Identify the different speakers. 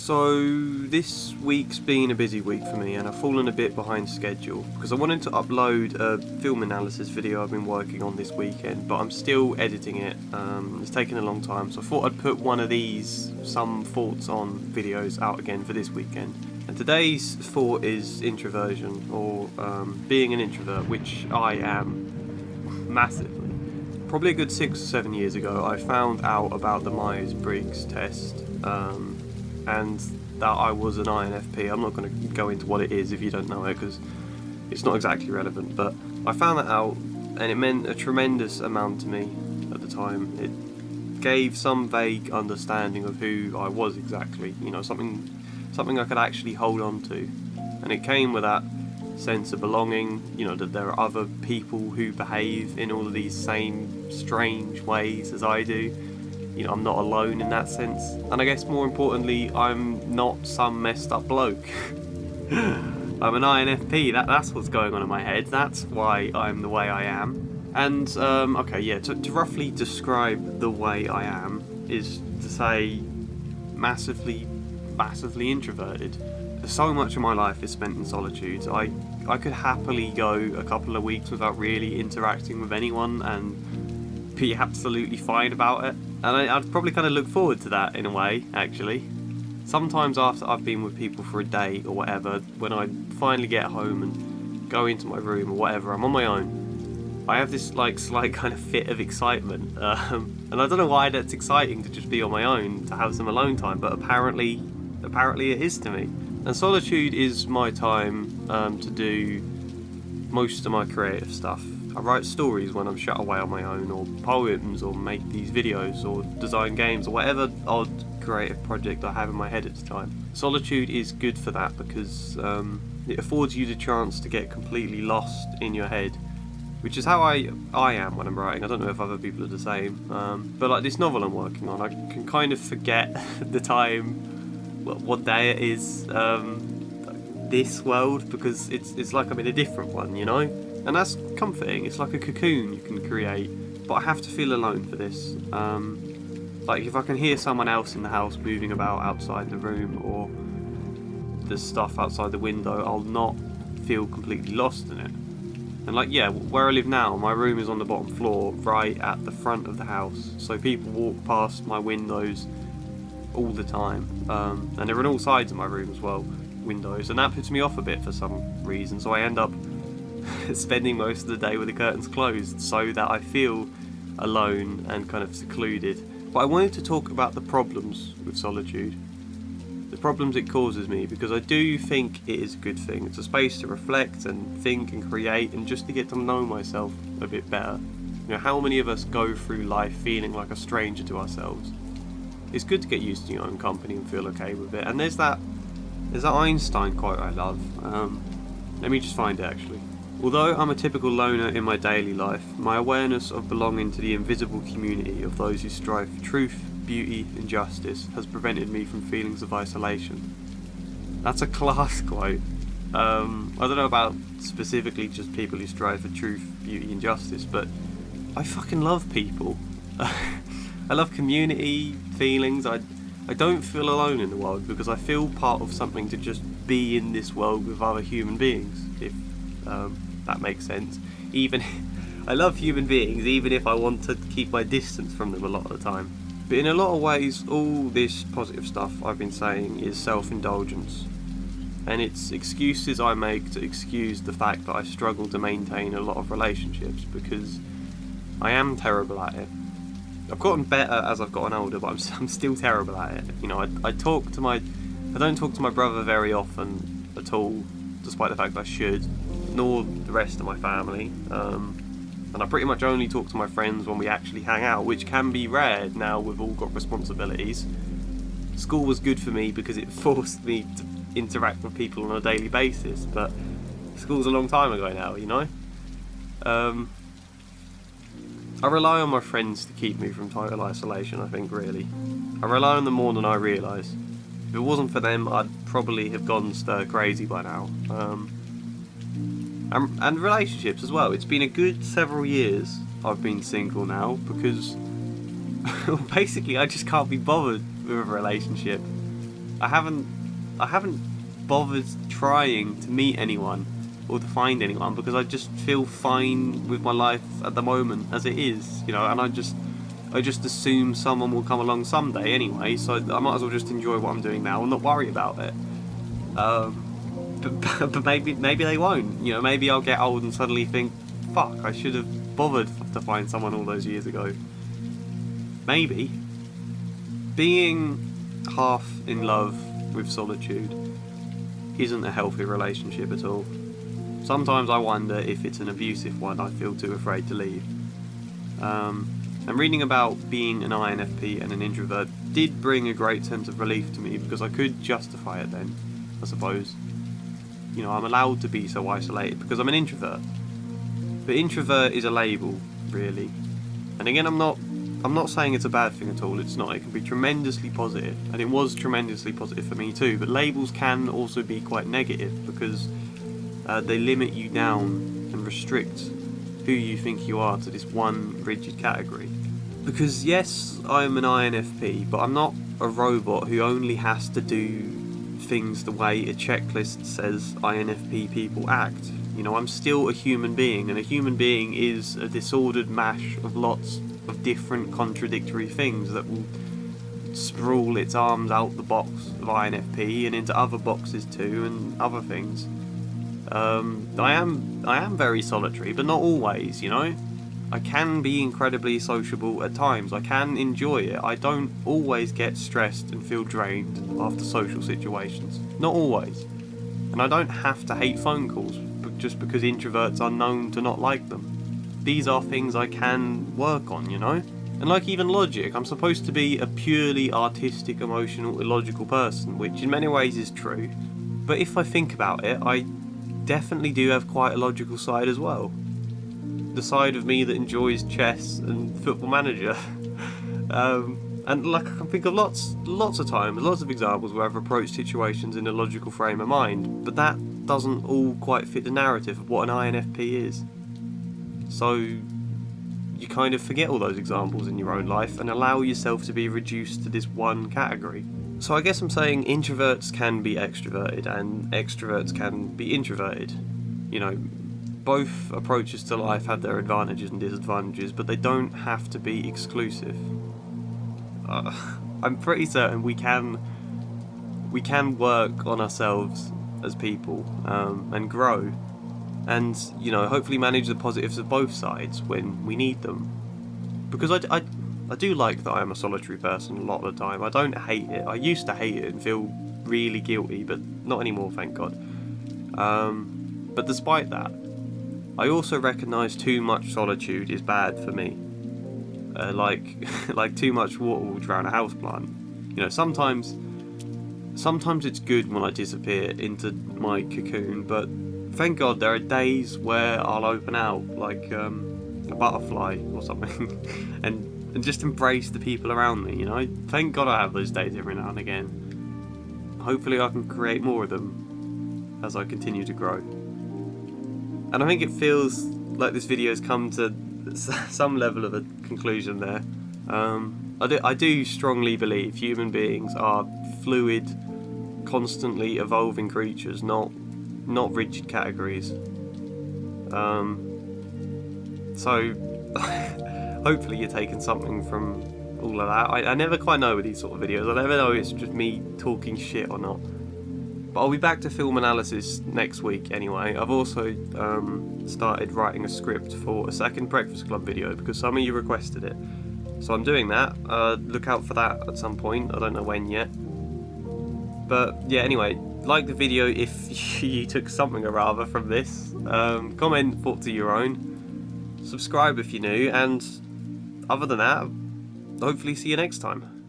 Speaker 1: So this week's been a busy week for me and I've fallen a bit behind schedule because I wanted to upload a film analysis video I've been working on this weekend, but I'm still editing it. It's taken a long time, so I thought I'd put one of these some thoughts on videos out again for this weekend. And today's thought is introversion, or being an introvert, which I am massively. Probably a good 6 or 7 years ago I found out about the Myers-Briggs test, and that I was an INFP. I'm not going to go into what it is if you don't know it, because it's not exactly relevant, but I found that out and it meant a tremendous amount to me at the time. It gave some vague understanding of who I was exactly, something I could actually hold on to, and it came with that sense of belonging, that there are other people who behave in all of these same strange ways as I do. I'm not alone in that sense, and I guess more importantly, I'm not some messed up bloke. I'm an INFP, that's what's going on in my head, that's why I'm the way I am. And, to roughly describe the way I am is to say massively introverted. So much of my life is spent in solitude. I could happily go a couple of weeks without really interacting with anyone and be absolutely fine about it. And I'd probably kind of look forward to that in a way, actually. Sometimes after I've been with people for a day or whatever, when I finally get home and go into my room or whatever, I'm on my own, I have this slight kind of fit of excitement. And I don't know why that's exciting to just be on my own, to have some alone time, but apparently it is to me. And solitude is my time to do most of my creative stuff. I write stories when I'm shut away on my own, or poems, or make these videos, or design games, or whatever odd creative project I have in my head at the time. Solitude is good for that because it affords you the chance to get completely lost in your head, which is how I am when I'm writing. I don't know if other people are the same, but like this novel I'm working on, I can kind of forget the time, what day it is, this world, because it's like I'm in a different one, And that's comforting. It's like a cocoon you can create, but I have to feel alone for this. Like if I can hear someone else in the house moving about outside the room, or the stuff outside the window, I'll not feel completely lost in it. And where I live now, my room is on the bottom floor, right at the front of the house, so people walk past my windows all the time, and they're on all sides of my room as well, windows, and that puts me off a bit for some reason, so I end up spending most of the day with the curtains closed so that I feel alone and kind of secluded. But I wanted to talk about the problems with solitude, the problems it causes me, because I do think it is a good thing. It's a space to reflect and think and create, and just to get to know myself a bit better. How many of us go through life feeling like a stranger to ourselves? It's good to get used to your own company and feel okay with it. And there's that Einstein quote I love. Let me just find it actually. Although I'm a typical loner in my daily life, my awareness of belonging to the invisible community of those who strive for truth, beauty and justice has prevented me from feelings of isolation. That's a class quote. I don't know about specifically just people who strive for truth, beauty and justice, but I fucking love people. I love community, feelings. I don't feel alone in the world because I feel part of something to just be in this world with other human beings, if that makes sense. I love human beings, even if I want to keep my distance from them a lot of the time. But in a lot of ways, all this positive stuff I've been saying is self-indulgence. And it's excuses I make to excuse the fact that I struggle to maintain a lot of relationships, because I am terrible at it. I've gotten better as I've gotten older, but I'm still terrible at it. I don't talk to my brother very often at all, despite the fact I should, nor the rest of my family. And I pretty much only talk to my friends when we actually hang out, which can be rare now we've all got responsibilities. School was good for me because it forced me to interact with people on a daily basis, but school's a long time ago now, I rely on my friends to keep me from total isolation, I think, really. I rely on them more than I realise. If it wasn't for them, I'd probably have gone stir crazy by now. And relationships as well. It's been a good several years I've been single now, because basically I just can't be bothered with a relationship. I haven't bothered trying to meet anyone or to find anyone because I just feel fine with my life at the moment as it is, and I just assume someone will come along someday anyway, so I might as well just enjoy what I'm doing now and not worry about it. But maybe they won't. Maybe I'll get old and suddenly think, fuck, I should have bothered to find someone all those years ago. Maybe. Being half in love with solitude isn't a healthy relationship at all. Sometimes I wonder if it's an abusive one I feel too afraid to leave. And reading about being an INFP and an introvert did bring a great sense of relief to me because I could justify it then, I suppose. I'm allowed to be so isolated because I'm an introvert. But introvert is a label, really. And again, I'm not saying it's a bad thing at all, it's not. It can be tremendously positive, and it was tremendously positive for me too, but labels can also be quite negative because they limit you down and restrict who you think you are to this one rigid category. Because yes, I'm an INFP, but I'm not a robot who only has to do things the way a checklist says INFP people act. I'm still a human being, and a human being is a disordered mash of lots of different contradictory things that will sprawl its arms out the box of INFP and into other boxes too, and other things. I am very solitary, but not always, I can be incredibly sociable at times. I can enjoy it. I don't always get stressed and feel drained after social situations. Not always. And I don't have to hate phone calls just because introverts are known to not like them. These are things I can work on, And like even logic, I'm supposed to be a purely artistic, emotional, illogical person, which in many ways is true. But if I think about it, I definitely do have quite a logical side as well. The side of me that enjoys chess and Football Manager. And like I can think of lots of times, lots of examples where I've approached situations in a logical frame of mind, but that doesn't all quite fit the narrative of what an INFP is. So you kind of forget all those examples in your own life and allow yourself to be reduced to this one category. So I guess I'm saying introverts can be extroverted and extroverts can be introverted. Both approaches to life have their advantages and disadvantages, but they don't have to be exclusive. I'm pretty certain we can work on ourselves as people and grow, and hopefully manage the positives of both sides when we need them. Because I do like that I am a solitary person a lot of the time. I don't hate it. I used to hate it and feel really guilty, but not anymore, thank God. But despite that, I also recognise too much solitude is bad for me. Like too much water will drown a houseplant. Sometimes it's good when I disappear into my cocoon, but thank God there are days where I'll open out like a butterfly or something and just embrace the people around me. Thank God I have those days every now and again. Hopefully I can create more of them as I continue to grow. And I think it feels like this video has come to some level of a conclusion there. I do strongly believe human beings are fluid, constantly evolving creatures, not rigid categories. So hopefully you're taking something from all of that. I never quite know with these sort of videos. I never know if it's just me talking shit or not. But I'll be back to film analysis next week anyway. I've also started writing a script for a second Breakfast Club video because some of you requested it. So I'm doing that. Look out for that at some point. I don't know when yet. But yeah, anyway, like the video if you took something or rather from this. Comment thoughts of your own. Subscribe if you're new. And other than that, hopefully see you next time.